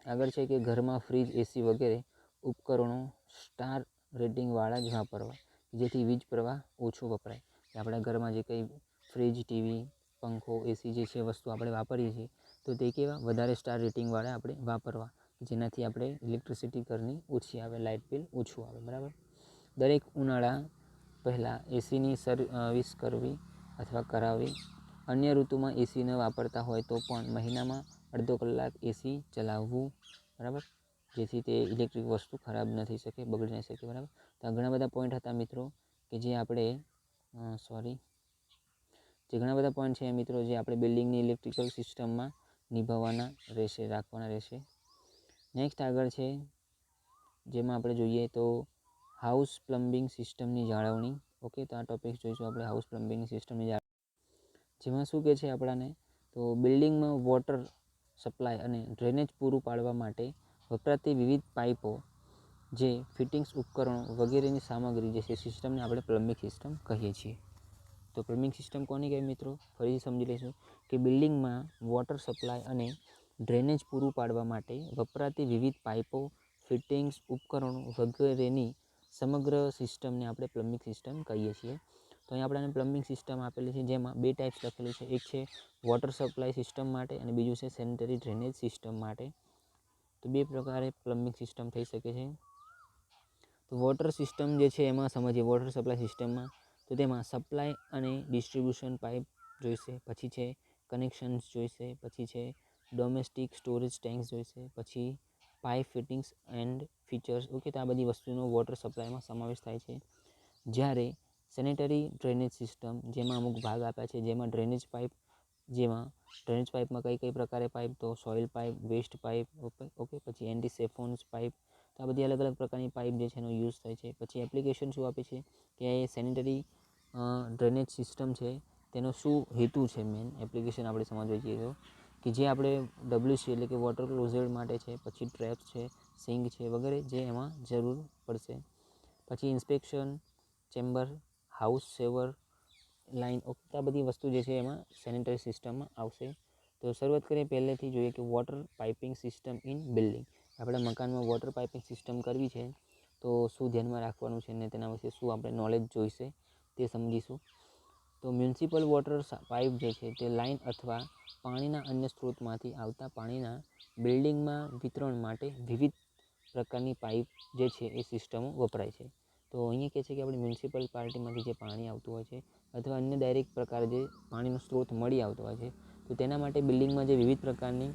આગળ છે કે ઘરમાં ફ્રીજ, એસી વગેરે ઉપકરણો સ્ટાર રેટિંગવાળા જ વાપરવા, જેથી વીજ પ્રવાહ ઓછો વપરાય. આપણા ઘરમાં જે કંઈ ફ્રીજ, ટીવી, પંખો, એસી જે છે વસ્તુ આપણે વાપરીએ છીએ, તો તે કેવા વધારે સ્ટાર રેટિંગવાળા આપણે વાપરવા, જેનાથી આપણે ઇલેક્ટ્રિસિટી ઘરની ઓછી આવે, લાઇટ બિલ ઓછું આવે, બરાબર. દરેક ઉનાળા પહેલાં એસીની સર્વિસ કરવી અથવા કરાવવી. અન્ય ઋતુમાં એસી ન વાપરતા હોય તો પણ મહિનામાં અડધો કલાક એસી ચલાવવું, બરાબર, જેથી તે ઇલેક્ટ્રિક વસ્તુ ખરાબ ન થઈ શકે, બગડી ન શકે, બરાબર. તો આ ઘણા બધા પોઈન્ટ હતા મિત્રો, કે જે આપણે ઘણા બધા પોઈન્ટ છે મિત્રો, જે આપણે બિલ્ડિંગની ઇલેક્ટ્રિકલ સિસ્ટમમાં નિભાવવાના રહેશે, રાખવાના રહેશે. નેક્સ્ટ આગળ છે, જેમાં આપણે જોઈએ તો હાઉસ પ્લમ્બિંગ સિસ્ટમની જાળવણી, ઓકે. તો આ ટોપિક જોઈશું આપણે, હાઉસ પ્લમ્બિંગ સિસ્ટમની જાળવણી, જેમાં શું કહે છે આપણાને, તો બિલ્ડિંગમાં વોટર સપ્લાય અને ડ્રેનેજ પૂરું પાડવા માટે વપરાતી વિવિધ પાઇપો, જે ફિટિંગ્સ, ઉપકરણો વગેરેની સામગ્રી જે છે, સિસ્ટમને આપણે પ્લમ્બિંગ સિસ્ટમ કહીએ છીએ. તો પ્લમ્બિંગ સિસ્ટમ કોની કહેવાય મિત્રો, ફરીથી સમજી લઈશું કે બિલ્ડિંગમાં વોટર સપ્લાય અને ડ્રેનેજ પૂરું પાડવા માટે વપરાતી વિવિધ પાઇપો, ફિટિંગ્સ, ઉપકરણો વગેરેની સમગ્ર સિસ્ટમને આપણે પ્લમ્બિંગ સિસ્ટમ કહીએ છીએ. તો અહીં આપણને પ્લમ્બિંગ સિસ્ટમ આપેલી છે, જેમાં બે ટાઈપ્સ લખેલું છે. એક છે વોટર સપ્લાય સિસ્ટમ માટે અને બીજું છે સેનિટરી ડ્રેનેજ સિસ્ટમ માટે. તો બે પ્રકારે પ્લમ્બિંગ સિસ્ટમ થઈ શકે છે. તો વોટર સિસ્ટમ જે છે એમાં સમજીએ, વોટર સપ્લાય સિસ્ટમમાં તો તેમાં સપ્લાય અને ડિસ્ટ્રીબ્યુશન પાઇપ જોઈશે, પછી છે કનેક્શન્સ જોઈશે, પછી છે ડોમેસ્ટિક સ્ટોરેજ ટેન્ક્સ જોઈશે, પછી pipe fittings and features, okay. તો આ બધી વસ્તુનો વોટર સપ્લાયમાં સમાવેશ થાય છે. જ્યારે સેનિટરી ડ્રેનેજ સિસ્ટમ, જેમાં અમુક ભાગ આપ્યા છે, જેમાં ડ્રેનેજ પાઇપમાં કઈ પ્રકારે પાઇપ, તો soil pipe, waste pipe, okay, પછી એન્ટી સેફોન્સ પાઇપ. તો આ બધી અલગ અલગ પ્રકારની પાઇપ જે છે એનો યુઝ થાય છે. પછી એપ્લિકેશન શું આપે છે કે એ સેનિટરી ડ્રેનેજ સિસ્ટમ છે, તેનો શું હેતુ છે, મેઇન એપ્લિકેશન આપણે સમજવા જઈએ તો, કે જે આપણે WC એટલે કે વોટર ક્લોઝેટ માટે છે, પછી ટ્રેપ્સ છે, સિંક છે વગેરે જે એમાં જરૂર પડશે. પછી ઇન્સ્પેક્શન ચેમ્બર, હાઉસ સેવર લાઇન, આ બધી વસ્તુ જે છે એમાં સેનિટરી સિસ્ટમમાં આવશે. તો શરૂઆત કરીએ પહેલેથી, જોઈએ કે water piping system in building. આપણા મકાનમાં વોટર પાઇપિંગ સિસ્ટમ કરવી છે તો શું ધ્યાનમાં રાખવાનું છે ને તેના વિશે શું આપણે નોલેજ જોઈશે તે સમજીશું. તો મ્યુનિસિપલ વોટર પાઇપ જે છે તે લાઇન અથવા પાણીના અન્ય સ્ત્રોતમાંથી આવતા પાણીના બિલ્ડિંગમાં વિતરણ માટે વિવિધ પ્રકારની પાઇપ જે છે એ સિસ્ટમો વપરાય છે. તો અહીંયા કહે છે કે આપણી મ્યુનિસિપલ પાર્ટીમાંથી જે પાણી આવતું હોય છે અથવા અન્ય ડાયરેક્ટ પ્રકારે જે પાણીનો સ્ત્રોત મળી આવતો હોય છે, તો તેના માટે બિલ્ડિંગમાં જે વિવિધ પ્રકારની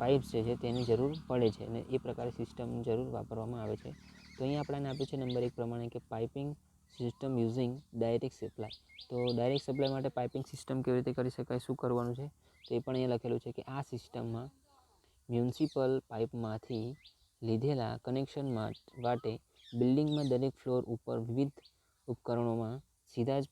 પાઇપ્સ છે તેની જરૂર પડે છે અને એ પ્રકારે સિસ્ટમ જરૂર વાપરવામાં આવે છે. તો અહીંયા આપણને આપ્યું છે નંબર 1 પ્રમાણે કે piping system using direct supply. તો ડાયરેક્ટ સપ્લાય માટે પાઇપિંગ સિસ્ટમ કેવી રીતે કરી શકાય, શું કરવાનું છે તો એ પણ અહીંયા લખેલું છે કે આ સિસ્ટમમાં મ્યુનિસિપલ પાઇપમાંથી લીધેલા કનેક્શન માટે બિલ્ડિંગમાં દરેક ફ્લોર ઉપર વિવિધ ઉપકરણોમાં સીધા જ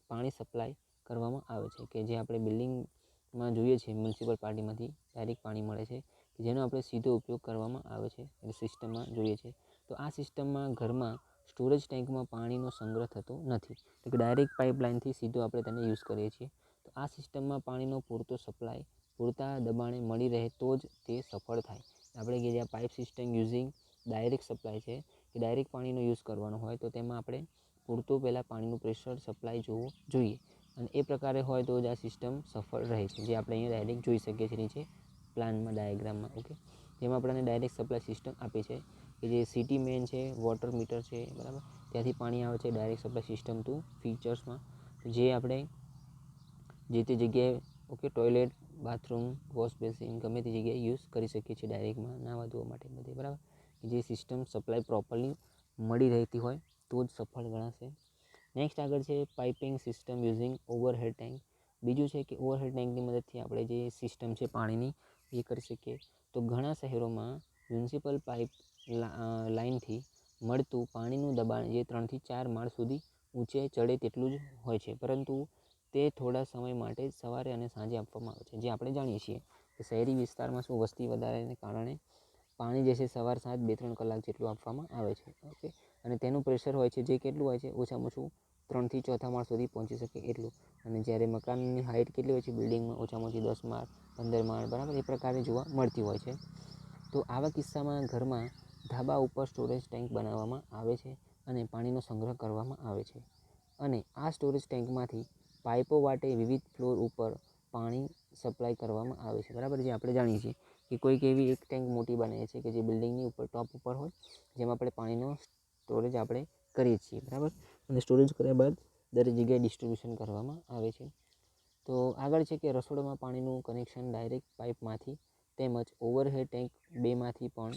પાણી સપ્લાય કરવામાં આવે છે, કે જે આપણે બિલ્ડિંગમાં જોઈએ છીએ મ્યુનિસિપલ પાર્ટીમાંથી ડાયરેક્ટ પાણી મળે છે, કે જેનો આપણે સીધો ઉપયોગ કરવામાં આવે છે એ સિસ્ટમમાં જોઈએ છે. તો આ સિસ્ટમમાં ઘરમાં સ્ટોરેજ ટેન્કમાં પાણીનો સંગ્રહ થતો નથી, તો કે ડાયરેક્ટ પાઇપલાઇનથી સીધો આપણે તેને યુઝ કરીએ છીએ. તો આ સિસ્ટમમાં પાણીનો પૂરતો સપ્લાય પૂરતા દબાણે મળી રહે તો જ તે સફળ થાય. આપણે કે જે pipe system using direct supply છે, કે ડાયરેક્ટ પાણીનો યુઝ કરવાનો હોય તો તેમાં આપણે પૂરતું પહેલાં પાણીનું પ્રેશર સપ્લાય જોવું જોઈએ, અને એ પ્રકારે હોય તો જ આ સિસ્ટમ સફળ રહે છે, જે આપણે અહીંયા ડાયરેક્ટ જોઈ શકીએ છીએ નીચે પ્લાનમાં, ડાયાગ્રામમાં. ઓકે, જેમાં આપણને ડાયરેક્ટ સપ્લાય સિસ્ટમ આપી છે કે જે સિટી મેન છે, વોટર મીટર છે, બરાબર, ત્યાંથી પાણી આવે છે ડાયરેક્ટ સપ્લાય સિસ્ટમ ટુ ફીચર્સમાં, જે આપણે જે તે જગ્યાએ okay toilet, bathroom, wash basin ગમે તે જગ્યાએ યુઝ કરી શકીએ છીએ ડાયરેક્ટમાં નાહવા ધોવા માટે બધે, બરાબર. જે સિસ્ટમ સપ્લાય પ્રોપરલી મળી રહેતી હોય તો જ સફળ ગણાશે. નેક્સ્ટ આગળ છે piping system using overhead tank. બીજું છે કે ઓવરહેડ ટેન્કની મદદથી આપણે જે સિસ્ટમ છે પાણીની એ કરી શકીએ. તો ઘણા શહેરોમાં મ્યુનિસિપલ પાઇપ લાઇનથી મળતું પાણીનું દબાણ જે 3 થી 4 માળ સુધી ઊંચે ચડે તેટલું જ હોય છે, પરંતુ તે થોડા સમય માટે સવારે અને સાંજે આપવામાં આવે છે. જે આપણે જાણીએ છીએ કે શહેરી વિસ્તારમાં શું વસ્તી વધારાને કારણે પાણી જે છે સવાર સાંજ 2-3 કલાક જેટલું આપવામાં આવે છે. ઓકે, અને તેનું પ્રેશર હોય છે જે કેટલું હોય છે, ઓછામાં ઓછું 3 થી 4થા માળ સુધી પહોંચી શકે એટલું. અને જ્યારે મકાનની હાઇટ કેટલી હોય છે બિલ્ડિંગમાં, ઓછામાં ઓછી 10 માળ, 15 માળ, બરાબર, એ પ્રકારે જોવા મળતી હોય છે. તો આવા કિસ્સામાં ઘરમાં ધાબા ઉપર સ્ટોરેજ ટેન્ક બનાવવામાં આવે છે અને પાણીનો સંગ્રહ કરવામાં આવે છે, અને આ સ્ટોરેજ ટેન્કમાંથી પાઇપો વાટે વિવિધ ફ્લોર ઉપર પાણી સપ્લાય કરવામાં આવે છે, બરાબર. જે આપણે જાણીએ છીએ કે કોઈક એવી એક ટેન્ક મોટી બનાવીએ છીએ કે જે બિલ્ડિંગની ઉપર ટોપ ઉપર હોય, જેમાં આપણે પાણીનો સ્ટોરેજ આપણે કરીએ છીએ, બરાબર, અને સ્ટોરેજ કર્યા બાદ દરેક જગ્યાએ ડિસ્ટ્રીબ્યુશન કરવામાં આવે છે. તો આગળ છે કે રસોડામાં પાણીનું કનેક્શન ડાયરેક્ટ પાઇપમાંથી તેમજ ઓવરહેડ ટેન્ક 2માંથી પણ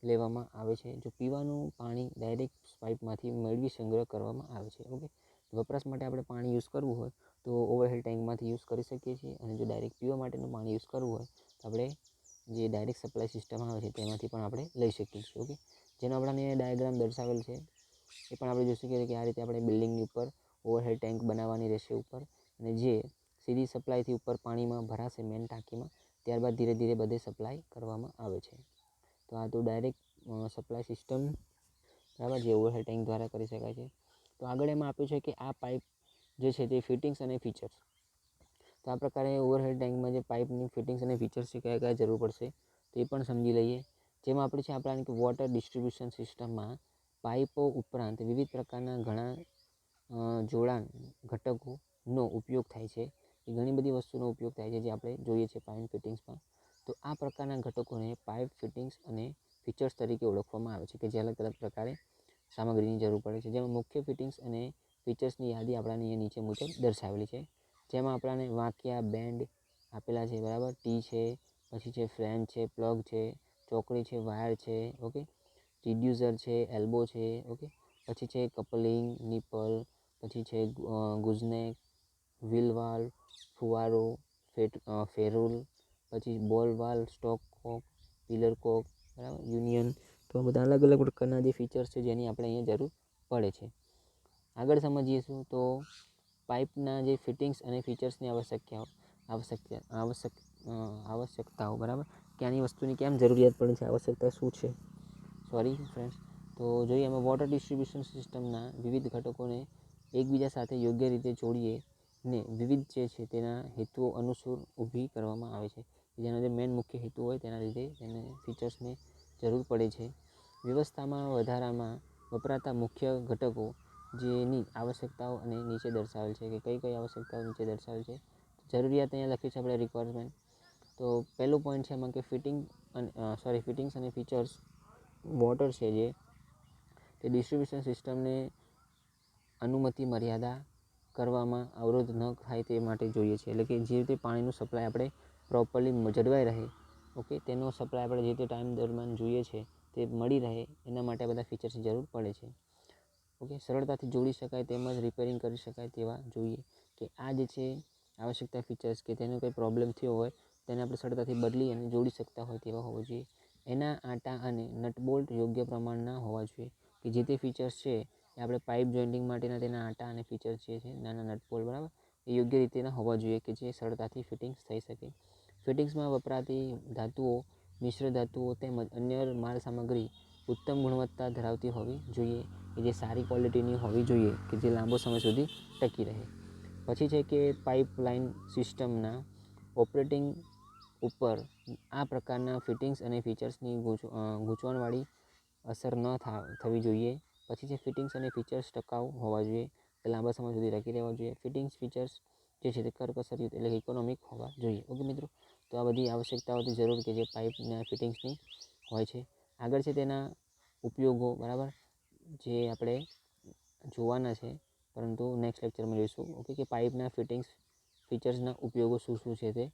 લેવામાં આવે છે. જો પીવાનું પાણી ડાયરેક્ટ પાઇપમાંથી મેળવી સંગ્રહ કરવામાં આવે છે. ઓકે, વપરાશ માટે આપણે પાણી યુઝ કરવું હોય તો ઓવરહેડ ટેન્કમાંથી યુઝ કરી શકીએ છીએ, અને જો ડાયરેક્ટ પીવા માટેનું પાણી યુઝ કરવું હોય તો આપણે જે ડાયરેક્ટ સપ્લાય સિસ્ટમ આવે છે તેમાંથી પણ આપણે લઈ શકીએ છીએ. ઓકે, જેનો આપણને ડાયાગ્રામ દર્શાવેલ છે એ પણ આપણે જોઈ શકીએ છીએ કે આ રીતે આપણે બિલ્ડિંગની ઉપર ઓવરહેડ ટેન્ક બનાવવાની રહેશે ઉપર, અને જે સીધી સપ્લાયથી ઉપર પાણીમાં ભરાશે મેન ટાંકીમાં, ત્યારબાદ ધીરે ધીરે બધે સપ્લાય કરવામાં આવે છે. તો આ તો ડાયરેક્ટ સપ્લાય સિસ્ટમ, બરાબર, જે ઓવરહેડ ટેન્ક દ્વારા કરી શકાય છે. તો આગળ એમાં આપ્યું છે કે આ પાઇપ જે છે તે ફિટિંગ્સ અને ફીચર્સ. તો આ પ્રકારે ઓવરહેડ ટેન્કમાં જે પાઇપની ફિટિંગ્સ અને ફીચર્સ છે કયા કયા જરૂર પડશે તે પણ સમજી લઈએ. જેમાં આપણે છે આપણા કે વોટર ડિસ્ટ્રીબ્યુશન સિસ્ટમમાં પાઇપો ઉપરાંત વિવિધ પ્રકારના ઘણા જોડાણ ઘટકોનો ઉપયોગ થાય છે. એ ઘણી બધી વસ્તુનો ઉપયોગ થાય છે જે આપણે જોઈએ છીએ પાઇપ ફિટિંગ્સમાં. તો આ પ્રકારના ઘટકોને પાઇપ ફિટિંગ્સ અને ફીચર્સ તરીકે ઓળખવામાં આવે છે, કે જે અલગ અલગ પ્રકારે સામગ્રીની જરૂર પડે છે. જેમાં મુખ્ય ફિટિંગ્સ અને ફીચર્સની યાદી આપણાને અહીંયા નીચે મુજબ દર્શાવેલી છે. જેમાં આપણાને વાંકિયા બેન્ડ આપેલા છે, બરાબર, ટી છે, પછી છે ફ્રેમ છે, પ્લગ છે, ચોકડી છે, વાયર છે, ઓકે, રિડ્યુસર છે, એલ્બો છે, ઓકે, પછી છે કપલિંગ, નિપલ, પછી છે ગુઝનેક, વ્હીલ વાલ્વ, ફુવારો, ફેરુલ, પછી બોલ વાલ્વ, સ્ટોક કોક, પિલર કોક, બરાબર, યુનિયન. તો આ બધા અલગ અલગ પ્રકારના જે ફીચર્સ છે જેની આપણે અહીંયા જરૂર પડે છે. આગળ સમજીશું તો પાઇપના જે ફિટિંગ્સ અને ફીચર્સની આવશ્યકતાઓ, બરાબર, કે આની વસ્તુની કેમ જરૂરિયાત પડે છે, આવશ્યકતા શું છે. Sorry friends. તો જોઈએ એમાં વોટર ડિસ્ટ્રીબ્યુશન સિસ્ટમના વિવિધ ઘટકોને એકબીજા સાથે યોગ્ય રીતે જોડીએ ને વિવિધ જે છે તેના હેતુઓ અનુસાર ઊભી કરવામાં આવે છે. જેનો જે મેઇન મુખ્ય હેતુ હોય તેના લીધે તેને ફીચર્સની જરૂર પડે છે. વ્યવસ્થામાં વધારામાં વપરાતા મુખ્ય ઘટકો જેની આવશ્યકતાઓ અને નીચે દર્શાવેલ છે, કે કઈ કઈ આવશ્યકતાઓ નીચે દર્શાવેલ છે. જરૂરિયાત અહીંયા લખી છે આપણે રિક્વાયરમેન્ટ. તો પહેલું પોઈન્ટ છે એમાં કે ફિટિંગ્સ અને ફીચર્સ વોટર છે જે તે ડિસ્ટ્રીબ્યુશન સિસ્ટમને અનુમતિ મર્યાદા કરવામાં અવરોધ ન થાય તે માટે જોઈએ છે. એટલે કે જે રીતે પાણીનું સપ્લાય આપણે પ્રોપરલી જળવાઈ રહે, ઓકે, તેનો સપ્લાય આપણે જે તે ટાઈમ દરમિયાન જોઈએ છે તે મળી રહે, એના માટે બધા ફીચર્સની જરૂર પડે છે. ઓકે, સરળતાથી જોડી શકાય તેમજ રિપેરિંગ કરી શકાય તેવા જોઈએ. કે આ જે છે આવશ્યકતા ફીચર્સ કે તેનો કોઈ પ્રોબ્લેમ થયો હોય તેને આપણે સરળતાથી બદલી અને જોડી શકતા હોય તેવા હોવા જોઈએ. એના આટા અને નટબોલ્ટ યોગ્ય પ્રમાણના હોવા જોઈએ. કે જે તે ફીચર્સ છે એ આપણે પાઇપ જોઇન્ટિંગ માટેના તેના આટા અને ફીચર્સ જે છે નાના નટબોલ્ટ બરાબર એ યોગ્ય રીતેના હોવા જોઈએ કે જે સરળતાથી ફિટિંગ્સ થઈ શકે. ફિટિંગ્સમાં વપરાતી ધાતુઓ, મિશ્ર ધાતુઓ તેમજ અન્ય માલ સામગ્રી ઉત્તમ ગુણવત્તા ધરાવતી હોવી જોઈએ, કે જે સારી ક્વોલિટીની હોવી જોઈએ, કે જે લાંબો સમય સુધી ટકી રહે. પછી છે કે પાઇપલાઇન સિસ્ટમના ઓપરેટિંગ ઉપર આ પ્રકારના ફિટિંગ્સ અને ફીચર્સની ગૂંચવણવાળી અસર ન થવી જોઈએ. પછી છે ફિટિંગ્સ અને ફીચર્સ ટકાઉ હોવા જોઈએ, તે લાંબા સમય સુધી ટકી રહેવા જોઈએ. ફિટિંગ્સ ફીચર્સ જે છે તે કરકસરયુક્ત એટલે કે ઇકોનોમિક હોવા જોઈએ. ઓકે મિત્રો, તો આ બધી આવશ્યકતાઓથી જરૂર કે જે પાઇપના ફિટિંગ્સની હોય છે. આગળ છે તેના ઉપયોગો બરાબર જે આપણે જોવાના છે, પરંતુ નેક્સ્ટ લેક્ચરમાં જોઈશું. ઓકે, કે પાઇપના ફિટિંગ્સ ફીચર્સના ઉપયોગો શું શું છે તે.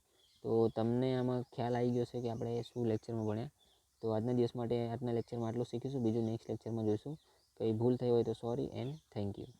તો તમને આમાં ખ્યાલ આવી ગયો છે કે આપણે શું લેક્ચરમાં ભણ્યા. તો આજના દિવસ માટે આજના લેક્ચરમાં આટલું શીખીશું. બીજું નેક્સ્ટ લેક્ચરમાં જોઈશું. કંઈ ભૂલ થઈ હોય તો સોરી એન્ડ થેન્ક યુ.